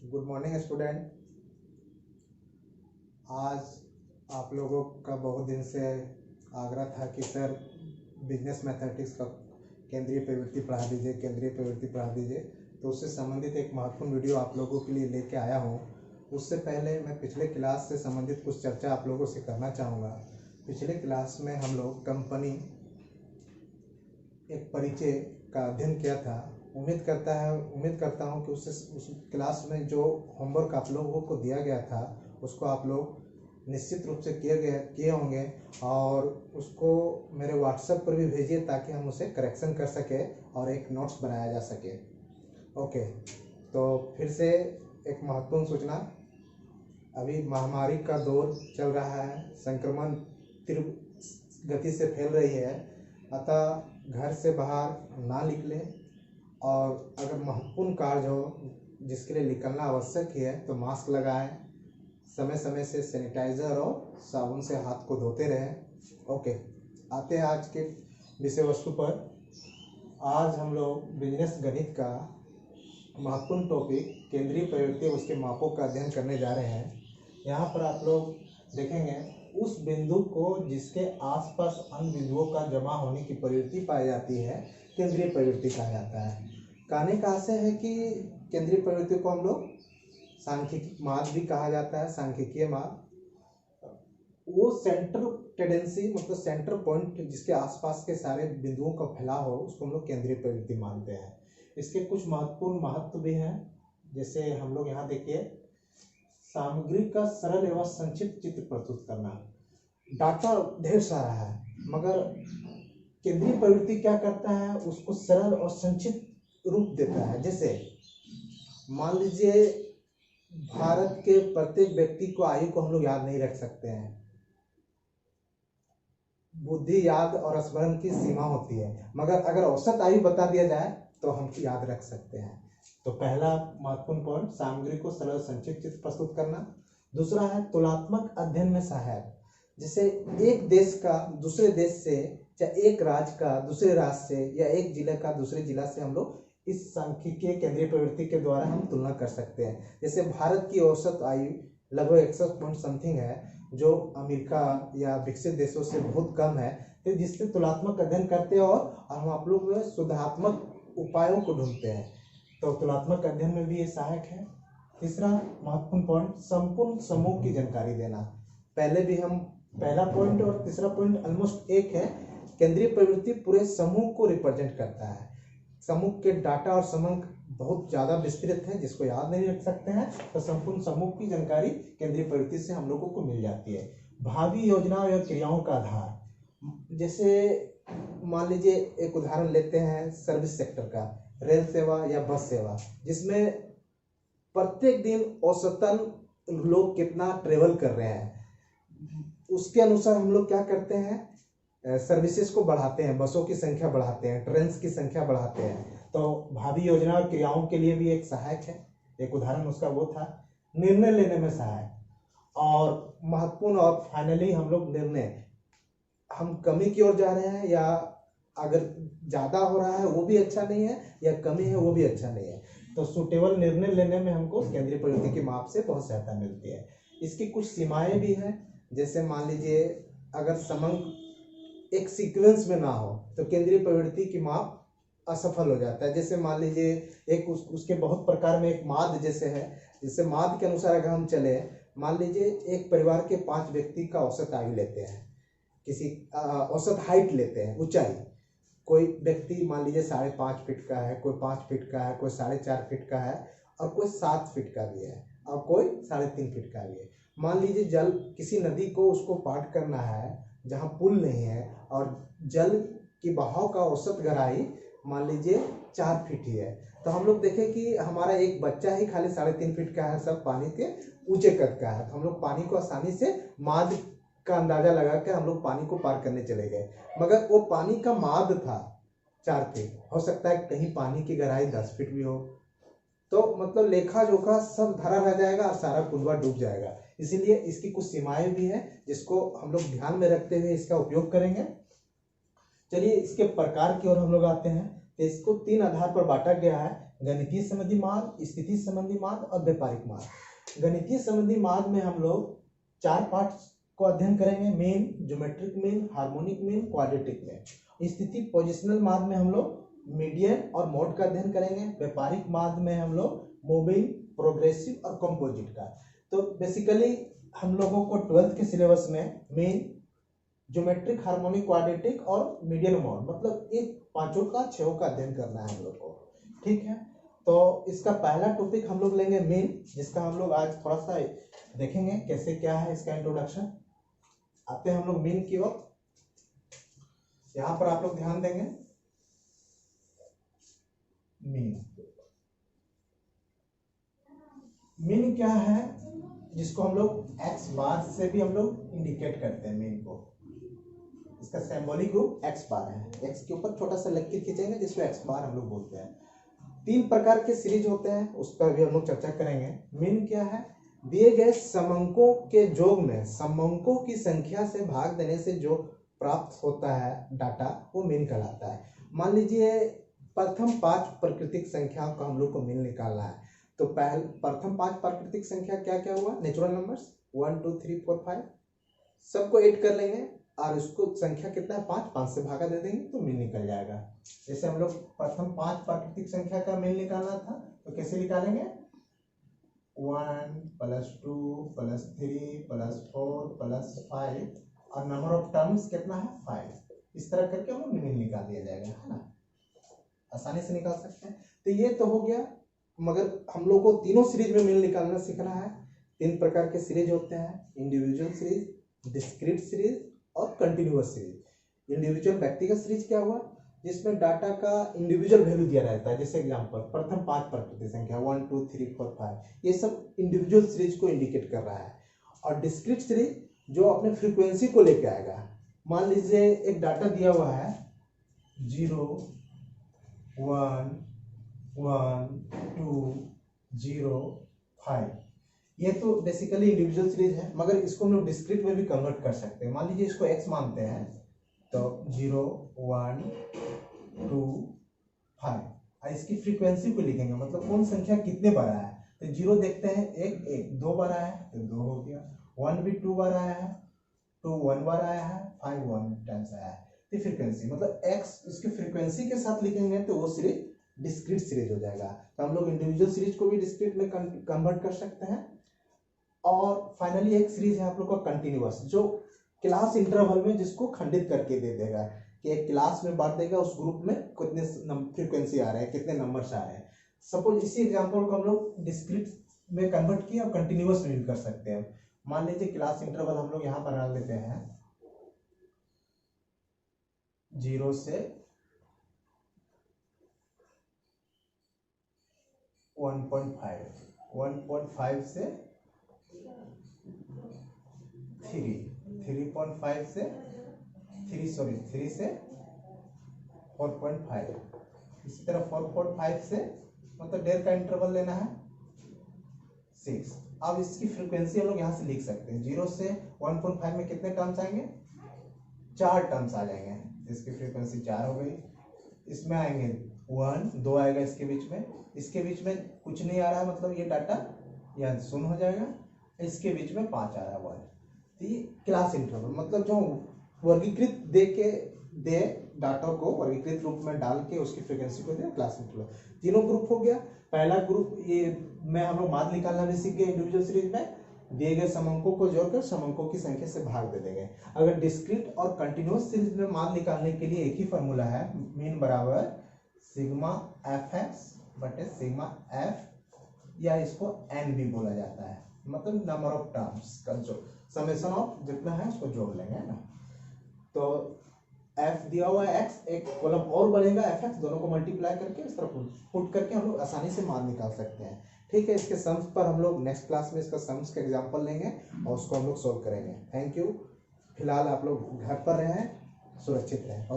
Good morning student. आज आप लोगों का बहुत दिन से आग्रह था कि सर बिजनेस मैथमेटिक्स का केंद्रीय प्रवृत्ति पढ़ा दीजिए। तो उससे संबंधित एक महत्वपूर्ण वीडियो आप लोगों के लिए लेके आया हूँ। उससे पहले मैं पिछले क्लास से संबंधित कुछ चर्चा आप लोगों से करना चाहूँगा। पिछले क्लास में हम लोग कंपनी एक परिचय का अध्ययन किया था। उम्मीद करता हूँ कि उस क्लास में जो होमवर्क आप लोगों को दिया गया था उसको आप लोग निश्चित रूप से किए होंगे और उसको मेरे व्हाट्सएप पर भी भेजिए ताकि हम उसे करेक्शन कर सके और एक नोट्स बनाया जा सके। ओके, तो फिर से एक महत्वपूर्ण सूचना। अभी महामारी का दौर चल रहा है, संक्रमण तीव्र गति से फैल रही है, अतः घर से बाहर ना निकलें और अगर महत्वपूर्ण कार्य हो जिसके लिए निकलना आवश्यक ही है तो मास्क लगाएं, समय समय से सैनिटाइजर और साबुन से हाथ को धोते रहें। ओके, आते हैं आज के विषय वस्तु पर। आज हम लोग बिजनेस गणित का महत्वपूर्ण टॉपिक केंद्रीय प्रवृत्ति उसके मापों का अध्ययन करने जा रहे हैं। यहाँ पर आप लोग देखेंगे उस बिंदु को जिसके आसपास अन्य बिंदुओं का जमा होने की प्रवृत्ति पाई जाती है केंद्रीय प्रवृत्ति कहा जाता है। कहने का आशय है कि केंद्रीय प्रवृत्ति को हम लोग सांख्यिकी माप भी कहा जाता है, सांख्यिकीय माप। वो सेंटर टेंडेंसी मतलब सेंटर पॉइंट जिसके आसपास के सारे बिंदुओं का फैलाव हो उसको हम लोग केंद्रीय प्रवृत्ति मानते हैं। इसके कुछ महत्वपूर्ण महत्व भी हैं, जैसे हम लोग यहाँ देखिए, सामग्री का सरल एवं संक्षिप्त चित्र प्रस्तुत करना। डाटा ढेर सारा है मगर केंद्रीय प्रवृत्ति क्या करता है, उसको सरल और संक्षिप्त रूप देता है। जैसे मान लीजिए भारत के प्रत्येक व्यक्ति को आयु को हम लोग याद नहीं रख सकते हैं, बुद्धि याद और स्मरण की सीमा होती है, मगर अगर औसत आयु बता दिया जाए तो हम याद रख सकते हैं। तो पहला महत्वपूर्ण पॉइंट सामग्री को सरल संक्षिप्त चित्र प्रस्तुत करना। दूसरा है तुलनात्मक अध्ययन में सहायक। जैसे एक देश का दूसरे देश से, चाहे एक राज्य का दूसरे राज्य से या एक जिला का दूसरे जिला से हम लोग इस सांख्यिकीय केंद्रीय प्रवृत्ति के द्वारा हम तुलना कर सकते हैं। जैसे भारत की औसत आयु लगभग 61 पॉइंट समथिंग है, जो अमेरिका या विकसित देशों से बहुत कम है। तो जिससे तुलनात्मक अध्ययन करते हैं और हम आप लोग सुधारात्मक उपायों को ढूंढते हैं, तो तुलनात्मक अध्ययन में भी ये सहायक है। तीसरा महत्वपूर्ण पॉइंट संपूर्ण समूह की जानकारी देना। पहले भी हम पहला पॉइंट और तीसरा पॉइंट ऑलमोस्ट एक है। केंद्रीय प्रवृत्ति पूरे समूह को रिप्रेजेंट करता है। समूह के डाटा और समंक बहुत ज्यादा विस्तृत है जिसको याद नहीं रख सकते हैं, तो संपूर्ण समूह की जानकारी केंद्रीय प्रवृत्ति से हम लोगों को मिल जाती है। भावी योजनाओं या क्रियाओं का आधार। जैसे मान लीजिए एक उदाहरण लेते हैं सर्विस सेक्टर का, रेल सेवा या बस सेवा, जिसमें प्रत्येक दिन औसतन लोग कितना ट्रेवल कर रहे हैं, उसके अनुसार हम लोग क्या करते हैं, सर्विसेज को बढ़ाते हैं, बसों की संख्या बढ़ाते हैं, ट्रेन की संख्या बढ़ाते हैं। तो भावी योजना और क्रियाओं के लिए भी एक सहायक है। एक उदाहरण उसका वो था निर्णय लेने में सहायक। और महत्वपूर्ण और फाइनली हम लोग निर्णय, हम कमी की ओर जा रहे हैं या अगर ज्यादा हो रहा है वो भी अच्छा नहीं है या कमी है वो भी अच्छा नहीं है, तो सुटेबल निर्णय लेने में हमको केंद्रीय प्रवृत्ति की माप से बहुत सहायता मिलती है। इसकी कुछ सीमाएं भी हैं। जैसे मान लीजिए अगर समंक एक सीक्वेंस में ना हो तो केंद्रीय प्रवृत्ति की माप असफल हो जाता है। जैसे मान लीजिए एक उसके बहुत प्रकार में एक माध्य जैसे है, जिससे माध्य के अनुसार अगर हम चले, मान लीजिए एक परिवार के 5 व्यक्ति का औसत आयु लेते हैं, किसी औसत हाइट लेते हैं, ऊंचाई। कोई व्यक्ति मान लीजिए 5.5 फीट का है, कोई 5 फीट का है, कोई 4.5 फीट का है और कोई 7 फीट का भी है और कोई 3.5 फीट का भी है। मान लीजिए जल किसी नदी को उसको पार करना है जहाँ पुल नहीं है और जल की बहाव का औसत गहराई मान लीजिए 4 फीट ही है, तो हम लोग देखें कि हमारा एक बच्चा ही खाली 3.5 फीट का है, सब पानी के ऊंचे कद का है, तो हम लोग पानी को आसानी से माध्य का अंदाजा लगा के हम लोग पानी को पार करने चले गए, मगर वो पानी का माध्य था 4 फीट, हो सकता है कहीं पानी की गहराई 10 फीट भी हो, तो मतलब लेखा जोखा सब धरा रह जाएगा और सारा कुंडवा डूब जाएगा। इसीलिए इसकी कुछ सीमाएं भी हैं जिसको हम लोग ध्यान में रखते हुए इसका उपयोग करेंगे। चलिए इसके प्रकार की ओर हम लोग आते हैं। तो इसको 3 आधार पर बांटा गया है। गणितीय संबंधी माद, स्थिति संबंधी माद और व्यापारिक माद। गणितीय संबंधी माद में हम लोग 4 पार्ट्स को अध्ययन करेंगे, mean, geometric mean, harmonic mean, quadratic mean. स्थिति पोजिशनल माद में हम लोग मीडियन और मोड का अध्ययन करेंगे। व्यापारिक माद में हम लोग मूविंग, प्रोग्रेसिव और कंपोजिट का। तो बेसिकली हम लोगों को 12th के सिलेबस में मीन, ज्योमेट्रिक, हार्मोनिक, क्वाड्रेटिक और मीडियन मोड, मतलब एक 5 का 6 का अध्ययन करना है हम लोग को। ठीक है, तो इसका पहला टॉपिक हम लोग लेंगे मीन, जिसका हम लोग आज थोड़ा सा देखेंगे कैसे क्या है इसका इंट्रोडक्शन। आते हैं हम लोग मीन की ओर। यहां पर आप लोग ध्यान देंगे, मीन क्या है, जिसको हम लोग एक्स बार से भी हम लोग इंडिकेट करते हैं मीन को। इसका सिंबॉलिक रूप एक्स बार है। एक्स के ऊपर छोटा सा लकीर खींचेंगे जिसको एक्स बार हम लोग बोलते हैं। 3 प्रकार के सीरीज होते हैं, उस पर भी हम लोग चर्चा करेंगे। मीन क्या है, दिए गए समंकों के योग में समंकों की संख्या से भाग देने से जो प्राप्त होता है डाटा, वो मीन कहलाता है। मान लीजिए प्रथम 5 प्राकृतिक संख्याओं का हम लोग को मीन निकालना है, तो प्रथम 5 प्राकृतिक संख्या क्या क्या हुआ, नेचुरल नंबर्स 1 2 3 4 5, सबको ऐड कर लेंगे और उसको संख्या कितना है 5 से भागा दे देंगे तो मीन निकल जाएगा। जैसे हम लोग प्रथम 5 प्राकृतिक संख्या का मीन निकालना था, तो कैसे निकालेंगे, 1 + 2 + 3 + 4 + 5 और नंबर ऑफ टर्म्स कितना है 5। इस तरह करके हम लोग मीन निकाल दिया जाएगा, है ना, आसानी से निकाल सकते हैं। तो ये तो हो गया, मगर हम लोग को तीनों सीरीज में मीन निकालना सीखना है। 3 प्रकार के सीरीज होते हैं, इंडिविजुअल सीरीज, डिस्क्रीट सीरीज और कंटिन्यूअस सीरीज। इंडिविजुअल व्यक्तिगत सीरीज क्या हुआ, जिसमें डाटा का इंडिविजुअल वैल्यू दिया रहता है। जैसे एग्जांपल प्रथम 5 प्राकृतिक संख्या 1 2 3 4 5, ये सब इंडिविजुअल सीरीज को इंडिकेट कर रहा है। और डिस्क्रीट सीरीज जो अपने फ्रीक्वेंसी को लेके आएगा। मान लीजिए एक डाटा दिया हुआ है 0 1 1 2 0 5, ये तो बेसिकली इंडिविजुअल सीरीज है, मगर इसको हम लोग डिस्क्रीट में भी कन्वर्ट कर सकते हैं। मान लीजिए इसको x मानते हैं, तो 0 1 2 5, और इसकी फ्रीक्वेंसी को लिखेंगे, मतलब कौन संख्या कितने बार आया है। तो 0 देखते हैं 1 1, 2 बार आया है तो 2 हो गया, 1 भी 2 बार आया है, 2 1 बार आया है, 5 1 टाइम्स आया है। तो फ्रीक्वेंसी मतलब x इसकी फ्रीक्वेंसी के साथ लिखेंगे तो वो सीरीज डिस्क्रीट सीरीज हो जाएगा। तो हम लोग इंडिविजुअल सीरीज को भी डिस्क्रीट में कन्वर्ट कर सकते हैं। और फाइनली एक सीरीज है आप लोग का कंटिन्यूअस, जो क्लास इंटरवल में जिसको खंडित करके दे देगा कि एक क्लास में बांट देगा, उस ग्रुप में कितने फ्रीक्वेंसी आ रहे हैं, कितने नंबर्स आ रहे हैं। सपोज इसी एग्जांपल को हम लोग डिस्क्रीट में कन्वर्ट किया और कंटिन्यूअस में भी कर सकते हैं। मान लीजिए क्लास इंटरवल हम लोग यहाँ पर डाल देते हैं 0 से 1.5, 1.5 से 3, 3.5 से 3 से 4.5, इसी तरह 4.5 से मतलब डेढ़ का इंटरवल लेना है 6। अब इसकी फ्रीक्वेंसी हम लोग यहाँ से लिख सकते हैं, 0 से 1.5 में कितने टर्म्स आएंगे, 4 टर्म्स आ जाएंगे, इसकी फ्रीक्वेंसी 4 हो गई। इसमें आएंगे 1 2 आएगा इसके बीच में, इसके बीच में कुछ नहीं आ रहा है, मतलब ये डाटा यहाँ शून्य हो जाएगा, इसके बीच में 5 आ रहा है 1। तो ये क्लास इंटरवल मतलब जो वर्गीकृत दे डाटा को वर्गीकृत रूप में डाल के उसकी फ्रीक्वेंसी को दे, क्लास इंटरवल। तीनों ग्रुप हो गया। पहला ग्रुप ये में हम लोग माद निकालना भी सीख गए। इंडिविजुअल सीरीज में दिए गए समंकों को जोड़कर समंकों की संख्या से भाग दे देंगे। अगर डिस्क्रीट और कंटिन्यूअस सीरीज में मान निकालने के लिए एक ही फॉर्मूला है, मीन बराबर सिग्मा fx बटे सिग्मा f, या इसको n भी बोला जाता है, मतलब नंबर ऑफ टर्म्स का जो समेशन ऑफ जितना है उसको जोड़ लेंगे, है ना। तो f दिया हुआ है x, एक कॉलम और बनेगा fx, दोनों को मल्टीप्लाई करके इस तरह पुट करके हम लोग आसानी से मान निकाल सकते हैं। ठीक है, इसके सम्स पर हम लोग नेक्स्ट क्लास में इसका सम्स का एग्जांपल लेंगे और उसको हम लोग सोल्व करेंगे। Thank you. फिलहाल आप लोग घर पर रहें, सुरक्षित रहें।